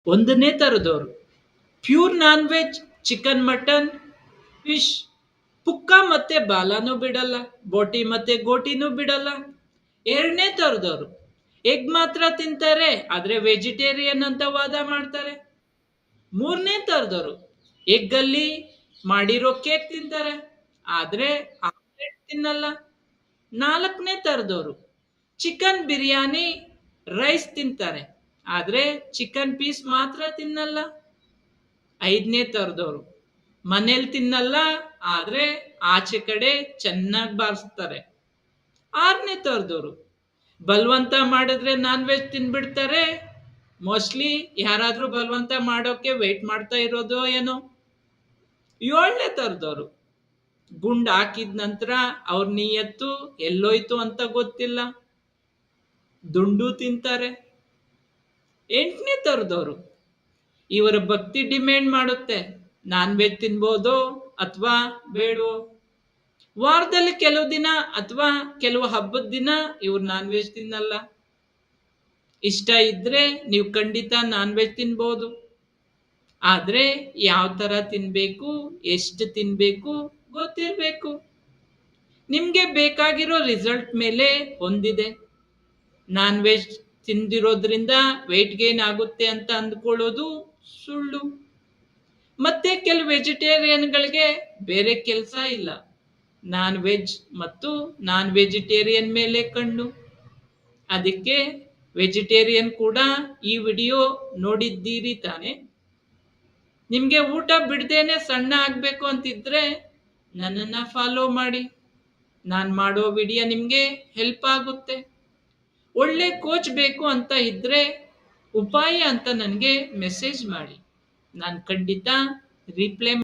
ಒಂದನೇ ತರದವರು pure non veg, chicken, mutton, fish, ಪುಕ್ಕ ಮತ್ತೆ ಬಾಲಾನು ಬಿಡಲ್ಲ, ಬೋಟಿ ಮತ್ತೆ ಗೋಟಿನೂ ಬಿಡಲ್ಲ. ಎರಡನೇ ತರದವರು ಎಗ್ ಮಾತ್ರ ತಿಂತಾರೆ, ಆದ್ರೆ ವೆಜಿಟೇರಿಯನ್ ಅಂತ ವಾದ ಮಾಡ್ತಾರೆ. ಮೂರನೇ ತರದವರು ಎಗ್ ಅಲ್ಲಿ ಮಾಡಿರೋ ಕೇಕ್ ತಿಂತಾರೆ, ಆದ್ರೆ ಆಮ್ಲೆಟ್ ತಿನ್ನಲ್ಲ. ನಾಲ್ಕನೇ ತರದವರು ಚಿಕನ್ ಬಿರಿಯಾನಿ, ರೈಸ್ ತಿಂತಾರೆ, ಆದ್ರೆ ಚಿಕನ್ ಪೀಸ್ ಮಾತ್ರ ತಿನ್ನಲ್ಲ. ಐದನೇ ತರದವರು ಮನೇಲಿ ತಿನ್ನಲ್ಲ, ಆದ್ರೆ ಆಚೆ ಕಡೆ ಚೆನ್ನಾಗಿ ಬಾರಿಸ್ತಾರೆ. ಆರನೇ ತರದವರು ಬಲವಂತ ಮಾಡಿದ್ರೆ ನಾನ್ ವೆಜ್ ತಿನ್ಬಿಡ್ತಾರೆ. ಮೋಸ್ಟ್ಲಿ ಯಾರಾದ್ರೂ ಬಲವಂತ ಮಾಡೋಕೆ ವೆಯ್ಟ್ ಮಾಡ್ತಾ ಇರೋದು ಏನೋ. ಏಳನೇ ತರದವರು ಗುಂಡ್ ಹಾಕಿದ ನಂತರ ಅವ್ರ ನಿಯತ್ತು ಎಲ್ಲೋಯ್ತು ಅಂತ ಗೊತ್ತಿಲ್ಲ, ದುಂಡು ತಿಂತಾರೆ. ಎಂಟನೇ ತರದವರು ಇವರ ಭಕ್ತಿ ಡಿಮ್ಯಾಂಡ್ ಮಾಡುತ್ತೆ, ನಾನ್ ವೆಜ್ ತಿನ್ಬೋದು ಅಥವಾ ಬೇಡವೋ. ವಾರದಲ್ಲಿ ಕೆಲವು ದಿನ ಅಥವಾ ಕೆಲವು ಹಬ್ಬದ ದಿನ ಇವ್ರು ನಾನ್ ವೆಜ್ ತಿನ್ನಲ್ಲ. ಇಷ್ಟ ಇದ್ರೆ ನೀವು ಖಂಡಿತ ನಾನ್ ವೆಜ್ ತಿನ್ಬೋದು, ಆದ್ರೆ ಯಾವ ತರ ತಿನ್ಬೇಕು, ಎಷ್ಟು ತಿನ್ಬೇಕು ಗೊತ್ತಿರ್ಬೇಕು. ನಿಮ್ಗೆ ಬೇಕಾಗಿರೋ ರಿಸಲ್ಟ್ ಮೇಲೆ ಹೊಂದಿದೆ. ನಾನ್ ವೆಜ್ ತಿಂದಿರೋದ್ರಿಂದ ವೆಯ್ಟ್ ಗೇನ್ ಆಗುತ್ತೆ ಅಂತ ಅಂದ್ಕೊಳ್ಳೋದು ಸುಳ್ಳು. ಮತ್ತೆ ಕೆಲವು ವೆಜಿಟೇರಿಯನ್ಗಳಿಗೆ ಬೇರೆ ಕೆಲಸ ಇಲ್ಲ, ನಾನ್ ವೆಜ್ ಮತ್ತು ನಾನ್ ವೆಜಿಟೇರಿಯನ್ ಮೇಲೆ ಕಣ್ಣು. ಅದಕ್ಕೆ ವೆಜಿಟೇರಿಯನ್ ಕೂಡ ಈ ವಿಡಿಯೋ ನೋಡಿದ್ದೀರಿ ತಾನೆ? ನಿಮ್ಗೆ ಊಟ ಬಿಡ್ದೇನೆ ಸಣ್ಣ ಆಗ್ಬೇಕು ಅಂತಿದ್ರೆ ನನ್ನನ್ನ ಫಾಲೋ ಮಾಡಿ. ನಾನು ಮಾಡೋ ವಿಡಿಯೋ ನಿಮ್ಗೆ ಹೆಲ್ಪ್ ಆಗುತ್ತೆ. ಒಳ್ಳೆ ಕೋಚ್ ಬೇಕು ಅಂತ ಇದ್ರೆ ಉಪಾಯ ಅಂತ ನನಗೆ ಮೆಸೇಜ್ ಮಾಡಿ, ನಾನು ಖಂಡಿತ ರಿಪ್ಲೈ